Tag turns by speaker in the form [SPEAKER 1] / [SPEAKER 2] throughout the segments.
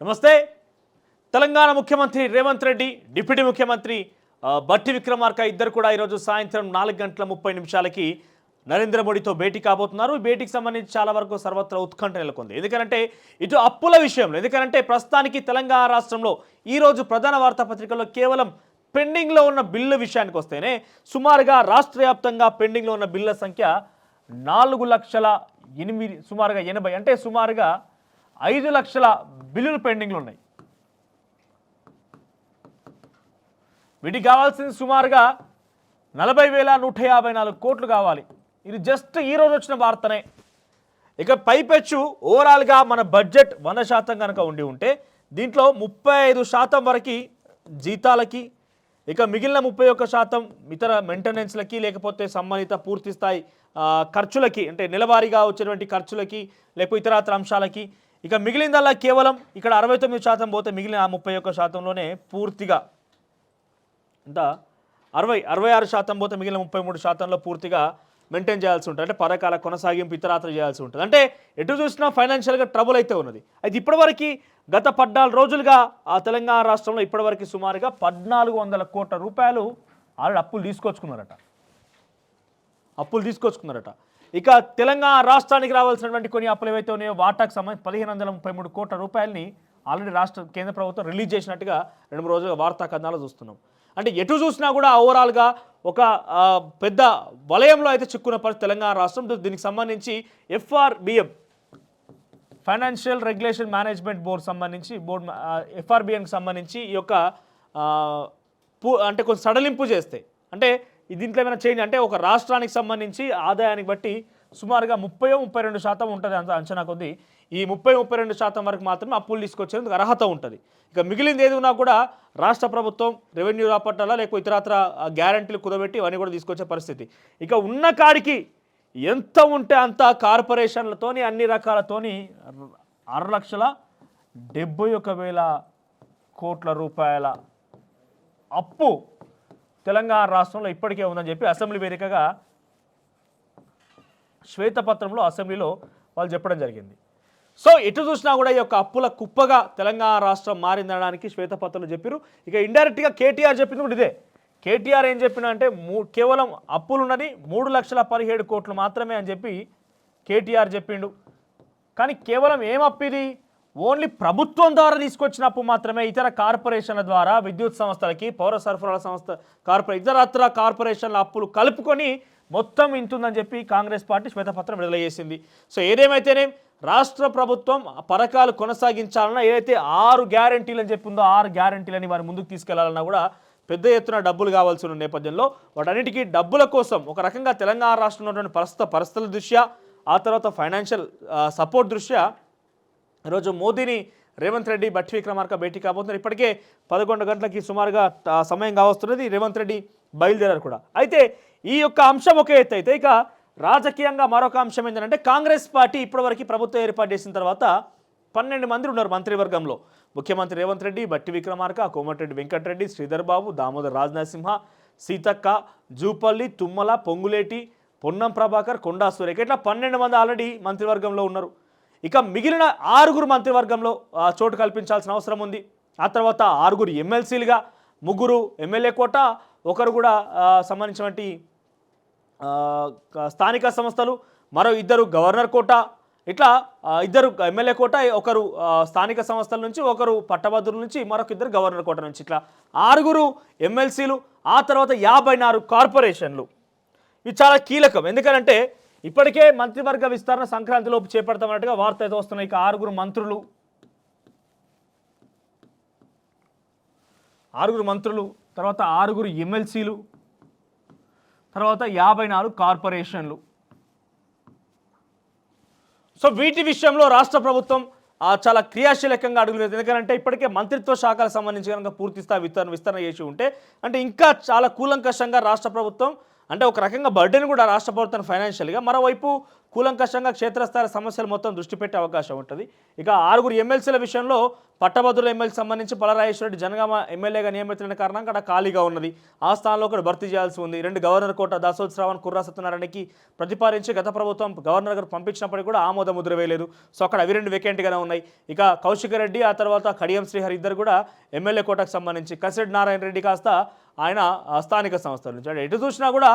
[SPEAKER 1] నమస్తే. తెలంగాణ ముఖ్యమంత్రి రేవంత్ రెడ్డి, డిప్యూటీ ముఖ్యమంత్రి బట్టి విక్రమార్క ఇద్దరు కూడా ఈరోజు సాయంత్రం 4:30 నరేంద్ర మోడీతో భేటీ కాబోతున్నారు. ఈ భేటీకి సంబంధించి చాలా వరకు సర్వత్రా ఉత్కంఠ నెలకొంది. ఎందుకంటే ఇటు అప్పుల విషయంలో, ఎందుకంటే ప్రస్తుతానికి తెలంగాణ రాష్ట్రంలో ఈరోజు ప్రధాన వార్తాపత్రికల్లో కేవలం పెండింగ్లో ఉన్న బిల్లు విషయానికి వస్తేనే సుమారుగా రాష్ట్ర వ్యాప్తంగా పెండింగ్లో ఉన్న బిల్లుల సంఖ్య 4,08,000 సుమారుగా 80 అంటే సుమారుగా 5 లక్షల బిల్లులు పెండింగ్లు ఉన్నాయి. వీటికి కావాల్సింది సుమారుగా 40,154 కోట్లు కావాలి. ఇది జస్ట్ ఈరోజు వచ్చిన వార్తనే. ఇక పైపెచ్చు ఓవరాల్గా మన బడ్జెట్ 100% కనుక ఉండి ఉంటే దీంట్లో 35% వరకు జీతాలకి, ఇక మిగిలిన 31% ఇతర మెయింటెనెన్స్లకి లేకపోతే సంబంధిత పూర్తి స్థాయి ఖర్చులకి, అంటే నెలవారీగా వచ్చేటువంటి ఖర్చులకి లేకపోతే ఇతరత్ర అంశాలకి. ఇక మిగిలిందల్లా కేవలం ఇక్కడ 69% పోతే మిగిలిన 31%లోనే పూర్తిగా ఇంత 66% పోతే మిగిలిన 33%లో పూర్తిగా మెయింటైన్ చేయాల్సి ఉంటుంది. అంటే పథకాల కొనసాగింపు ఇతరాత్ర చేయాల్సి ఉంటుంది. అంటే ఎటు చూసినా ఫైనాన్షియల్గా ట్రబుల్ అయితే ఉన్నది. అయితే ఇప్పటివరకు గత 14 రోజులుగా ఆ తెలంగాణ రాష్ట్రంలో ఇప్పటివరకు సుమారుగా 1,400 కోట్ల రూపాయలు ఆల్రెడీ అప్పులు తీసుకొచ్చుకున్నారట. ఇక తెలంగాణ రాష్ట్రానికి రావాల్సినటువంటి కొన్ని అప్పులు ఏవైతే ఉన్నాయో వాటాకు సంబంధించి 1,533 కోట్ల రూపాయలని ఆల్రెడీ కేంద్ర ప్రభుత్వం రిలీజ్ చేసినట్టుగా 2-3 రోజులుగా వార్తా కథనాలు చూస్తున్నాం. అంటే ఎటు చూసినా కూడా ఓవరాల్గా ఒక పెద్ద వలయంలో అయితే చిక్కున్న పరిస్థితి తెలంగాణ రాష్ట్రం. దీనికి సంబంధించి FRBM financial regulation management board సంబంధించి FRBMకి సంబంధించి ఈ యొక్క అంటే కొంచెం సడలింపు చేస్తే, అంటే దీంట్లో ఏమైనా చేంజ్ అంటే ఒక రాష్ట్రానికి సంబంధించి ఆదాయానికి బట్టి సుమారుగా 30-32% ఉంటుంది అంచనా కొద్ది. ఈ 30-32% వరకు మాత్రమే అప్పులు తీసుకొచ్చేందుకు అర్హత ఉంటుంది. ఇక మిగిలింది ఏది ఉన్నా కూడా రాష్ట్ర ప్రభుత్వం రెవెన్యూ రాపట్టాలా లేకపోతే ఇతరత్ర గ్యారంటీలు కుదబెట్టి ఇవన్నీ కూడా తీసుకొచ్చే పరిస్థితి. ఇక ఉన్న కాడికి ఎంత ఉంటే అంత కార్పొరేషన్లతోని అన్ని రకాలతోని 6,71,000 కోట్ల రూపాయల అప్పు తెలంగాణ రాష్ట్రంలో ఇప్పటికే ఉందని చెప్పి అసెంబ్లీ వేదికగా శ్వేతపత్రంలో అసెంబ్లీలో వాళ్ళు చెప్పడం జరిగింది. సో ఎటు చూసినా కూడా ఈ యొక్క అప్పుల కుప్పగా తెలంగాణ రాష్ట్రం మారిందనడానికి శ్వేతపత్రంలో చెప్పారు. ఇక ఇండైరెక్ట్గా కేటీఆర్ చెప్పింది కూడా ఇదే. కేటీఆర్ ఏం చెప్పినా అంటే కేవలం అప్పులున్నది 3,17,000 కోట్లు మాత్రమే అని చెప్పి కేటీఆర్ చెప్పిండు. కానీ కేవలం ఏం అప్పు ఇది? ఓన్లీ ప్రభుత్వం ద్వారా తీసుకొచ్చిన అప్పు మాత్రమే. ఇతర కార్పొరేషన్ల ద్వారా విద్యుత్ సంస్థలకి, పౌర సరఫరాల సంస్థ ఇతరత్ర కార్పొరేషన్ల అప్పులు కలుపుకొని మొత్తం ఇంతుందని చెప్పి కాంగ్రెస్ పార్టీ శ్వేతపత్రం విడుదల చేసింది. సో ఏదేమైతేనే రాష్ట్ర ప్రభుత్వం పథకాలు కొనసాగించాలన్నా ఏదైతే 6 గ్యారంటీలు అని చెప్పిందో 6 గ్యారంటీలని వారి ముందుకు తీసుకెళ్లాలన్నా కూడా పెద్ద ఎత్తున డబ్బులు కావాల్సి ఉన్న నేపథ్యంలో వాటన్నిటికీ డబ్బుల కోసం ఒక రకంగా తెలంగాణ రాష్ట్రంలో ఉన్నటువంటి పరిస్థితుల దృష్ట్యా, ఆ తర్వాత ఫైనాన్షియల్ సపోర్ట్ దృష్ట్యా ఈరోజు మోదీని రేవంత్ రెడ్డి, బట్టి విక్రమార్క భేటీ కాబోతున్నారు. ఇప్పటికే 11 గంటలకి సుమారుగా సమయం కావస్తున్నది. రేవంత్ రెడ్డి బయలుదేరారు కూడా. అయితే ఈ యొక్క అంశం ఒక ఎత్తు అయితే, ఇక రాజకీయంగా మరొక అంశం ఏంటంటే కాంగ్రెస్ పార్టీ ఇప్పటివరకు ప్రభుత్వం ఏర్పాటు చేసిన తర్వాత 12 మంది ఉన్నారు మంత్రివర్గంలో. ముఖ్యమంత్రి రేవంత్ రెడ్డి, బట్టి విక్రమార్క, కోమటిరెడ్డి వెంకటరెడ్డి, శ్రీధర్ బాబు, దామోదర్ రాజనరసింహ, సీతక్క, జూపల్లి, తుమ్మల, పొంగులేటి, పొన్నం ప్రభాకర్, కొండా సురేఖ, ఇట్లా 12 మంది ఆల్రెడీ మంత్రివర్గంలో ఉన్నారు. ఇక మిగిలిన 6 మంత్రివర్గంలో చోటు కల్పించాల్సిన అవసరం ఉంది. ఆ తర్వాత 6 ఎమ్మెల్సీలుగా, 3 ఎమ్మెల్యే కోట, ఒకరు కూడా సంబంధించినటువంటి స్థానిక సంస్థలు, మరో 2 గవర్నర్ కోట, ఇట్లా 2 ఎమ్మెల్యే కోట, ఒకరు స్థానిక సంస్థల నుంచి, ఒకరు పట్టభద్రుల నుంచి, మరొక 2 గవర్నర్ కోట నుంచి, ఇట్లా 6 ఎమ్మెల్సీలు, ఆ తర్వాత 54 కార్పొరేషన్లు. ఇది చాలా కీలకం. ఎందుకంటే ఇప్పటికే మంత్రివర్గ విస్తరణ సంక్రాంతిలోపు చేపడతామన్నట్టుగా వార్త అయితే వస్తున్నాయి. ఇక 6 మంత్రులు, తర్వాత 6 ఎమ్మెల్సీలు, తర్వాత 54 కార్పొరేషన్లు. సో వీటి విషయంలో రాష్ట్ర ప్రభుత్వం చాలా క్రియాశీలకంగా అడుగులు వేస్తుంది. ఎందుకంటే ఇప్పటికే మంత్రిత్వ శాఖలకు సంబంధించి కనుక పూర్తి స్థాయి విస్తరణ చేసి ఉంటే అంటే ఇంకా చాలా కూలంకషంగా రాష్ట్ర ప్రభుత్వం అంటే ఒక రకంగా బర్డెన్ కూడా రాష్ట్ర ప్రభుత్వం ఫైనాన్షియల్గా, మరోవైపు కూలంకషంగా క్షేత్రస్థాయి సమస్యలు మొత్తం దృష్టి పెట్టే అవకాశం ఉంటుంది. ఇక 6 ఎమ్మెల్సీల విషయంలో పట్టభద్రుల ఎమ్మెల్సీ సంబంధించి పలరాజేశ్వరరెడ్డి జనగామ ఎమ్మెల్యేగా నియమితులైన కారణంగా అక్కడ ఖాళీగా ఉన్నది. ఆ స్థానంలో కూడా భర్తీ చేయాల్సి ఉంది. 2 గవర్నర్ కోట దాసోల్ శ్రావణ్ కుర్రా సత్యనారాయణకి ప్రతిపాదించి గత ప్రభుత్వం గవర్నర్ గారు పంపించినప్పటికీ కూడా ఆమోద ముద్ర వేయలేదు. సో అక్కడ అవి 2 వేకెంట్గానే ఉన్నాయి. ఇక కౌశిక్ రెడ్డి ఆ తర్వాత కడియం శ్రీహరి ఇద్దరు కూడా ఎమ్మెల్యే కోటకు సంబంధించి, కసిరెడ్డి నారాయణ రెడ్డి కాస్త ఆయన స్థానిక సంస్థల నుంచి. అంటే ఎటు చూసినా కూడా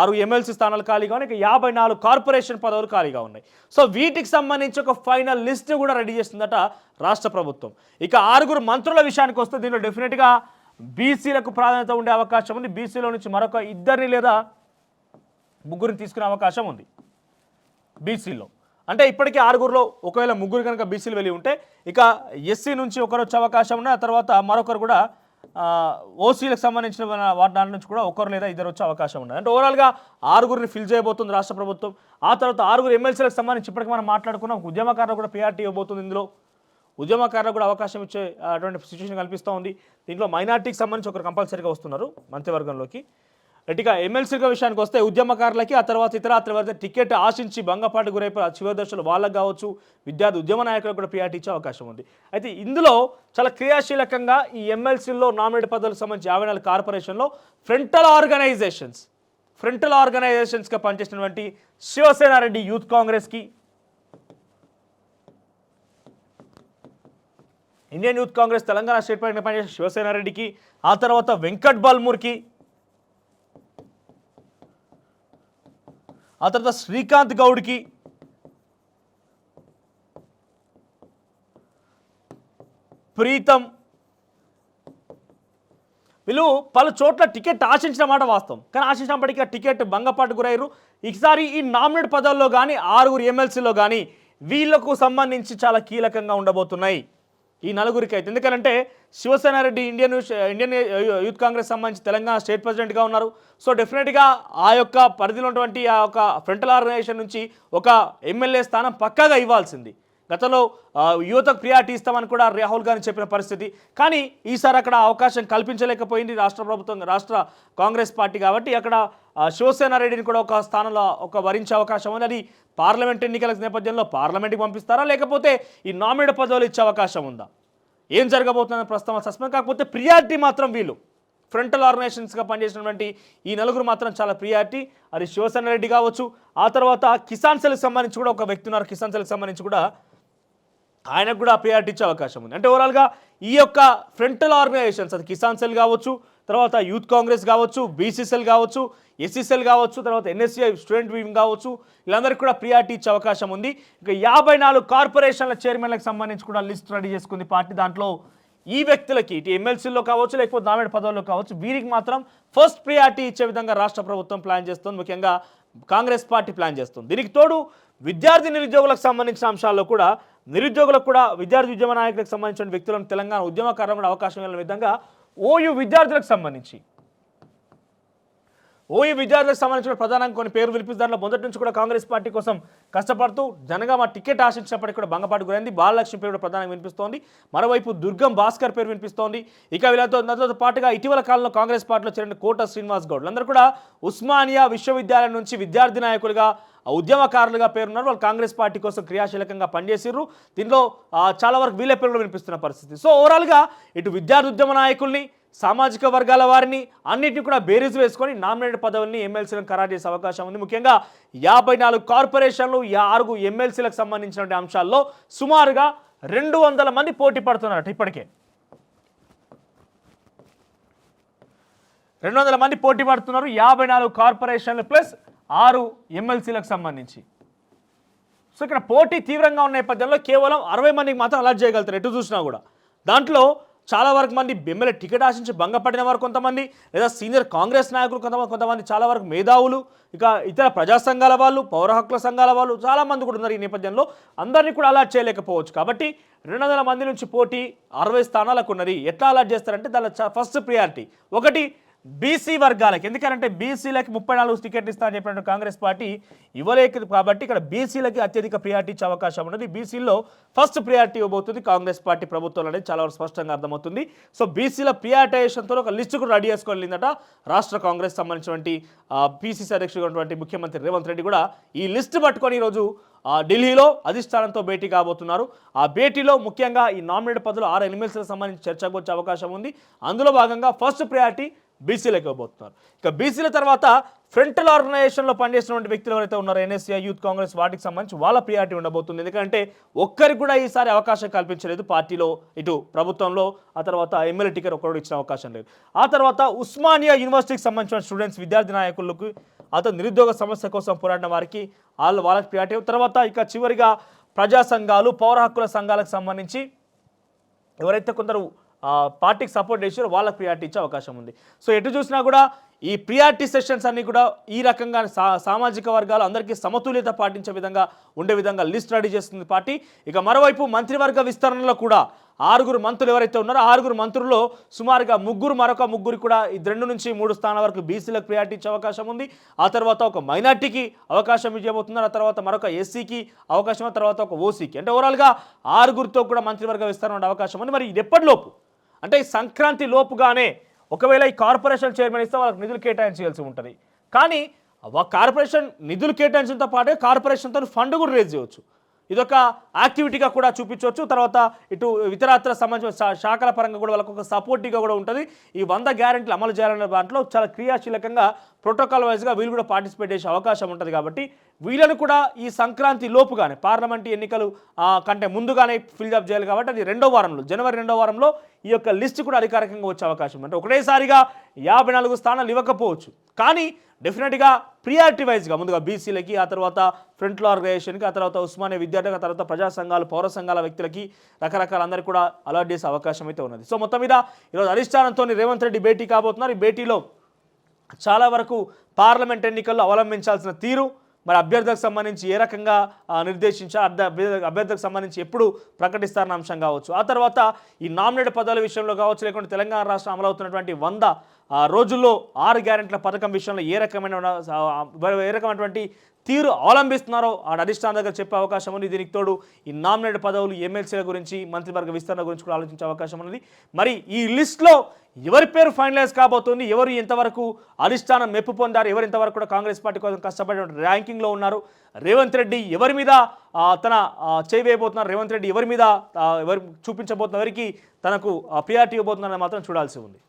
[SPEAKER 1] 6 ఎమ్మెల్సీ స్థానాలు ఖాళీగా ఉన్నాయి. ఇక 54 కార్పొరేషన్ పదవులు ఖాళీగా ఉన్నాయి. సో వీటికి సంబంధించి ఒక ఫైనల్ లిస్ట్ కూడా రెడీ చేస్తుందట రాష్ట్ర ప్రభుత్వం. ఇక 6 మంత్రుల విషయానికి వస్తే దీనిలో డెఫినెట్గా బీసీలకు ప్రాధాన్యత ఉండే అవకాశం ఉంది. బీసీలో నుంచి మరొక 2 లేదా 3 తీసుకునే అవకాశం ఉంది బీసీలో. అంటే ఇప్పటికీ 6లో ఒకవేళ 3 కనుక బీసీలు వెళ్ళి ఉంటే ఇక ఎస్సీ నుంచి ఒకరు వచ్చే అవకాశం ఉన్నాయి. ఆ తర్వాత మరొకరు కూడా ఓసీలకు సంబంధించిన దాని నుంచి కూడా 1 లేదా 2 వచ్చే అవకాశం ఉన్నాయి. అంటే ఓవరాల్గా 6 ఫిల్ చేయబోతుంది రాష్ట్ర ప్రభుత్వం. ఆ తర్వాత 6 ఎమ్మెల్సీలకు సంబంధించి ఇప్పటికీ మనం మాట్లాడుకున్నాం. ఉద్యమకారులు కూడా ప్రియారిటీ ఇవ్వబోతుంది. ఇందులో ఉద్యమకారులకు కూడా అవకాశం ఇచ్చే అటువంటి సిచ్యువేషన్ కల్పిస్తూ ఉంది. దీంట్లో మైనార్టీకి సంబంధించి ఒకరు కంపల్సరీగా వస్తున్నారు మంత్రివర్గంలోకి. ఇక ఎమ్మెల్సీగా విషయానికి వస్తే ఉద్యమకారులకి, ఆ తర్వాత ఇతర టికెట్ ఆశించి భంగపాటు గురైపోయి చివరి దశలో వాళ్ళకు కావచ్చు, విద్యార్థి ఉద్యమ నాయకులకు కూడా ప్రియారిటీ ఇచ్చే అవకాశం ఉంది. అయితే ఇందులో చాలా క్రియాశీలకంగా ఈ ఎమ్మెల్సీల్లో నామినేట్ పదవులకు సంబంధించి 54 కార్పొరేషన్లో ఫ్రంటల్ ఆర్గనైజేషన్స్గా పనిచేసినటువంటి శివసేనారెడ్డి యూత్ కాంగ్రెస్కి, Indian youth Congress Telangana state party పనిచేసిన శివసేనారెడ్డికి, ఆ తర్వాత వెంకట్ బల్మూర్కి, ఆ తర్వాత శ్రీకాంత్ గౌడ్కి, ప్రీతం, వీళ్ళు పలు చోట్ల టికెట్ ఆశించిన మాట వాస్తవం. కానీ ఆశించినప్పటికీ ఆ టికెట్ భంగపాటు గురయ్యారు. ఈసారి ఈ నామినేట్ పదవుల్లో కానీ 6 ఎమ్మెల్సీలో కానీ వీళ్లకు సంబంధించి చాలా కీలకంగా ఉండబోతున్నాయి ఈ 4 అయితే. ఎందుకంటే శివసేనారెడ్డి ఇండియన్ యూత్ కాంగ్రెస్ సంబంధించి తెలంగాణ స్టేట్ ప్రెసిడెంట్గా ఉన్నారు. సో డెఫినెట్గా ఆ యొక్క పరిధిలో ఉన్నటువంటి ఆ యొక్క ఫ్రంటల్ ఆర్గనైజేషన్ నుంచి ఒక ఎమ్మెల్యే స్థానం పక్కాగా ఇవ్వాల్సింది. గతంలో యువతకు ప్రియారిటీ ఇస్తామని కూడా రాహుల్ గాంధీ చెప్పిన పరిస్థితి. కానీ ఈసారి అక్కడ అవకాశం కల్పించలేకపోయింది రాష్ట్ర ప్రభుత్వం, రాష్ట్ర కాంగ్రెస్ పార్టీ. కాబట్టి అక్కడ శివసేనారెడ్డిని కూడా ఒక స్థానంలో వరించే అవకాశం ఉంది. అది పార్లమెంట్ ఎన్నికల నేపథ్యంలో పార్లమెంట్కి పంపిస్తారా, లేకపోతే ఈ నామినేట్ పదవులు ఇచ్చే అవకాశం ఉందా, ఏం జరగబోతుందని ప్రస్తుతం సస్పెండ్. కాకపోతే ప్రియారిటీ మాత్రం వీళ్ళు ఫ్రంటల్ ఆర్గనైజేషన్స్గా పనిచేసినటువంటి ఈ 4 మాత్రం చాలా ప్రియారిటీ. అది శివసేనారెడ్డి కావచ్చు, ఆ తర్వాత కిసాన్ సెల్కి సంబంధించి కూడా ఒక వ్యక్తి ఉన్నారు. కిసాన్ సెల్కి సంబంధించి కూడా ఆయనకు కూడా ప్రియారిటీ ఇచ్చే అవకాశం ఉంది. అంటే ఓవరాల్గా ఈ యొక్క ఫ్రంటల్ ఆర్గనైజేషన్స్, అది కిసాన్ సెల్ కావచ్చు, తర్వాత యూత్ కాంగ్రెస్ కావచ్చు, బీసీసెల్ కావచ్చు, ఎస్సీసెల్ కావచ్చు, తర్వాత ఎన్ఎస్సీఐ స్టూడెంట్ వింగ్ కావచ్చు, వీళ్ళందరికీ కూడా ప్రియారిటీ ఇచ్చే అవకాశం ఉంది. ఇక 54 కార్పొరేషన్ల చైర్మన్లకు సంబంధించి కూడా లిస్ట్ రెడీ చేసుకుంది పార్టీ. దాంట్లో ఈ వ్యక్తులకి ఇటు ఎమ్మెల్సీలో కావచ్చు, లేకపోతే నామినేట్ పదవుల్లో కావచ్చు, వీరికి మాత్రం ఫస్ట్ ప్రియారిటీ ఇచ్చే విధంగా రాష్ట్ర ప్రభుత్వం ప్లాన్ చేస్తుంది. ముఖ్యంగా కాంగ్రెస్ పార్టీ ప్లాన్ చేస్తుంది. దీనికి తోడు విద్యార్థి నిరుద్యోగులకు సంబంధించిన అంశాల్లో కూడా నిరుద్యోగులకు కూడా విద్యార్థి ఉద్యమ నాయకులకు సంబంధించిన వ్యక్తులను తెలంగాణ ఉద్యమకారులకు కూడా అవకాశం ఇవ్వని విధంగా ఓయూ విద్యార్థులకు సంబంధించిన ప్రధానంగా కొన్ని పేరు వినిపిస్తారు. దాంట్లో మొదటి నుంచి కూడా కాంగ్రెస్ పార్టీ కోసం కష్టపడుతూ జనగామ టికెట్ ఆశించినప్పటికీ కూడా భంగపాటు గురైంది. బాలలక్ష్మి పేరు కూడా ప్రధానంగా వినిపిస్తోంది. మరోవైపు దుర్గం భాస్కర్ పేరు వినిపిస్తోంది. ఇక వీళ్ళతో పాటుగా ఇటీవల కాలంలో కాంగ్రెస్ పార్టీలో చేరిన కోట శ్రీనివాస్ గౌడ్ అందరూ కూడా ఉస్మానియా విశ్వవిద్యాలయం నుంచి విద్యార్థి నాయకులుగా, ఉద్యమకారులుగా పేరున్నారు. వాళ్ళు కాంగ్రెస్ పార్టీ కోసం క్రియాశీలకంగా పనిచేసిర్రు. దీనిలో చాలా వరకు వీళ్ళ పేరు వినిపిస్తున్న పరిస్థితి. సో ఓవరాల్గా ఇటు విద్యార్థి ఉద్యమ నాయకుల్ని, సామాజిక వర్గాల వారిని అన్నింటినీ కూడా బేరీజ్ వేసుకొని నామినేట్ పదవుల్ని ఎమ్మెల్సీలను ఖరారు చేసే అవకాశం ఉంది. ముఖ్యంగా 54 కార్పొరేషన్లు, 6 ఎమ్మెల్సీలకు సంబంధించిన అంశాల్లో సుమారుగా 200 మంది పోటీ పడుతున్నారట. ఇప్పటికే 200 మంది పోటీ పడుతున్నారు. 54 కార్పొరేషన్లు ప్లస్ 6 ఎమ్మెల్సీలకు సంబంధించి. సో ఇక్కడ పోటీ తీవ్రంగా ఉన్న నేపథ్యంలో కేవలం 60 మందికి మాత్రం అలాట్ చేయగలుగుతారు ఎటు చూసినా కూడా. దాంట్లో చాలా వరకు మంది ఎమ్మెల్యే టికెట్ ఆశించి భంగపడిన వారు కొంతమంది, లేదా సీనియర్ కాంగ్రెస్ నాయకులు కొంతమంది, చాలా వరకు మేధావులు, ఇక ఇతర ప్రజా సంఘాల వాళ్ళు, పౌర హక్కుల సంఘాల వాళ్ళు చాలామంది కూడా ఉన్నారు. ఈ నేపథ్యంలో అందరినీ కూడా అలాట్ చేయలేకపోవచ్చు. కాబట్టి 200 మంది నుంచి పోటీ 60 స్థానాలకు ఉన్నది. ఎట్లా అలాట్ చేస్తారంటే దాని ఫస్ట్ ప్రియారిటీ ఒకటి బీసీ వర్గాలకి, ఎందుకంటే బీసీలకి 34 టికెట్లు ఇస్తా అని చెప్పినట్టు కాంగ్రెస్ పార్టీ ఇవ్వలేదు కాబట్టి ఇక్కడ బీసీలకి అత్యధిక ప్రియారిటీ ఇచ్చే అవకాశం ఉన్నది. బీసీల్లో ఫస్ట్ ప్రియారిటీ ఇవ్వబోతుంది కాంగ్రెస్ పార్టీ ప్రభుత్వం అనేది చాలా స్పష్టంగా అర్థమవుతుంది. సో బీసీల ప్రియారిటైజేషన్తో ఒక లిస్టు కూడా రెడీ చేసుకోలేదట రాష్ట్ర కాంగ్రెస్ సంబంధించినటువంటి పీసీసీ అధ్యక్షుడు ముఖ్యమంత్రి రేవంత్ రెడ్డి కూడా ఈ లిస్టు పట్టుకొని ఈరోజు ఢిల్లీలో అధిష్టానంతో భేటీ కాబోతున్నారు. ఆ భేటీలో ముఖ్యంగా ఈ నామినేటెడ్ పదవులు 6 ఎమ్మెల్సీలకు సంబంధించి చర్చకు వచ్చే అవకాశం ఉంది. అందులో భాగంగా ఫస్ట్ ప్రయారిటీ బీసీలకు ఇవ్వబోతున్నారు. ఇక బీసీల తర్వాత ఫ్రంటల్ ఆర్గనైజేషన్లో పనిచేసినటువంటి వ్యక్తులు ఎవరైతే ఉన్నారో ఎన్ఎస్సీ, యూత్ కాంగ్రెస్, వాటికి సంబంధించి వాళ్ళ ప్రియారిటీ ఉండబోతుంది. ఎందుకంటే ఒక్కరికి కూడా ఈసారి అవకాశం కల్పించలేదు పార్టీలో, ఇటు ప్రభుత్వంలో. ఆ తర్వాత ఎమ్మెల్యే టికెట్ ఒక్కరు ఇచ్చిన అవకాశం లేదు. ఆ తర్వాత ఉస్మానియా యూనివర్సిటీకి సంబంధించిన స్టూడెంట్స్, విద్యార్థి నాయకులకు, అతను నిరుద్యోగ సమస్య కోసం పోరాడిన వారికి వాళ్ళకి ప్రియారిటీ. తర్వాత ఇక చివరిగా ప్రజా సంఘాలు, పౌర హక్కుల సంఘాలకు సంబంధించి ఎవరైతే కొందరు పార్టీకి సపోర్ట్ చేసారో వాళ్ళకి ప్రియారిటీ ఇచ్చే అవకాశం ఉంది. సో ఎటు చూసినా కూడా ఈ ప్రియారిటీ సెషన్స్ అన్నీ కూడా ఈ రకంగా సామాజిక వర్గాలు అందరికీ సమతుల్యత పాటించే విధంగా ఉండే విధంగా లిస్ట్ రెడీ చేస్తుంది పార్టీ. ఇక మరోవైపు మంత్రివర్గ విస్తరణలో కూడా 6 మంత్రులు ఎవరైతే ఉన్నారో 6 మంత్రుల్లో సుమారుగా మరొక ముగ్గురు కూడా 2 నుంచి 3 స్థానాల వరకు బీసీలకు ప్రియారిటీ ఇచ్చే అవకాశం ఉంది. ఆ తర్వాత ఒక మైనార్టీకి అవకాశం ఇవ్వబోతున్నారు. ఆ తర్వాత మరొక ఎస్సీకి అవకాశం, ఆ తర్వాత ఒక ఓసీకి. అంటే ఓవరాల్గా 6 కూడా మంత్రివర్గ విస్తరణ ఉండే అవకాశం ఉంది. మరి ఇది ఎప్పటిలోపు అంటే ఈ సంక్రాంతి లోపుగానే ఒకవేళ ఈ కార్పొరేషన్ చైర్మన్ ఇస్తే వాళ్ళకి నిధులు కేటాయించాల్సి ఉంటుంది. కానీ కార్పొరేషన్ నిధులు కేటాయించడంతో పాటు కార్పొరేషన్తో ఫండ్ కూడా రేజ్ చేయవచ్చు. ఇదొక యాక్టివిటీగా కూడా చూపించవచ్చు. తర్వాత ఇటు ఇతరత్ర సంబంధించిన శాఖల పరంగా కూడా వాళ్ళకు ఒక సపోర్టివ్గా కూడా ఉంటుంది. ఈ 100 గ్యారెంటీలు అమలు చేయాలనే దాంట్లో చాలా క్రియాశీలకంగా ప్రోటోకాల్ వైజ్గా వీళ్ళు కూడా పార్టిసిపేట్ చేసే అవకాశం ఉంటుంది. కాబట్టి వీళ్ళను కూడా ఈ సంక్రాంతి లోపుగానే పార్లమెంట్ ఎన్నికలు కంటే ముందుగానే ఫిల్అప్ చేయాలి. కాబట్టి అది జనవరి 2వ వారంలో ఈ యొక్క లిస్ట్ కూడా అధికారికంగా వచ్చే అవకాశం. అంటే ఒకటేసారిగా 54 స్థానాలు ఇవ్వకపోవచ్చు, కానీ డెఫినెట్గా ప్రియారిటీ వైజ్గా ముందుగా బీసీలకి, ఆ తర్వాత ఫ్రంట్ ఆర్గనైజేషన్కి, ఆ తర్వాత ఉస్మానియా విద్యార్థులకు, ఆ తర్వాత ప్రజా సంఘాలు, పౌర సంఘాల వ్యక్తులకి రకరకాల అందరికీ కూడా అలాట్ చేసే అవకాశం అయితే ఉన్నది. సో మొత్తం మీద ఈరోజు అధిష్టానంతో రేవంత్ రెడ్డి భేటీ కాబోతున్నారు. ఈ భేటీలో చాలా వరకు పార్లమెంట్ ఎన్నికల్లో అవలంబించాల్సిన తీరు, మరి అభ్యర్థులకు సంబంధించి ఏ రకంగా నిర్దేశించారు, అభ్యర్థులకు సంబంధించి ఎప్పుడు ప్రకటిస్తారన్న అంశం కావచ్చు, ఆ తర్వాత ఈ నామినేటెడ్ పదవుల విషయంలో కావచ్చు, లేకుంటే తెలంగాణ రాష్ట్రం అమలవుతున్నటువంటి 100 రోజుల్లో 6 గ్యారెంటీల పథకం విషయంలో ఏ రకమైనటువంటి తీరు అవలంబిస్తున్నారో ఆ అధిష్టానం దగ్గర చెప్పే అవకాశం ఉంది. దీనికి తోడు ఈ నామినేటెడ్ పదవులు, ఎమ్మెల్సీల గురించి, మంత్రివర్గ విస్తరణ గురించి కూడా ఆలోచించే అవకాశం ఉన్నది. మరి ఈ లిస్ట్లో ఎవరి పేరు ఫైనలైజ్ కాబోతుంది, ఎవరు ఎంతవరకు అధిష్టానం మెప్పు పొందారు, ఎవరు ఇంతవరకు కూడా కాంగ్రెస్ పార్టీ కోసం కష్టపడే ర్యాంకింగ్లో ఉన్నారు, రేవంత్ రెడ్డి ఎవరి మీద తన చేయి వేయబోతున్నారు, రేవంత్ రెడ్డి ఎవరి మీద చూపించబోతున్నారు, ఎవరికి తనకు ప్రియారిటీ ఇవ్వబోతున్నారని మాత్రం చూడాల్సి ఉంది.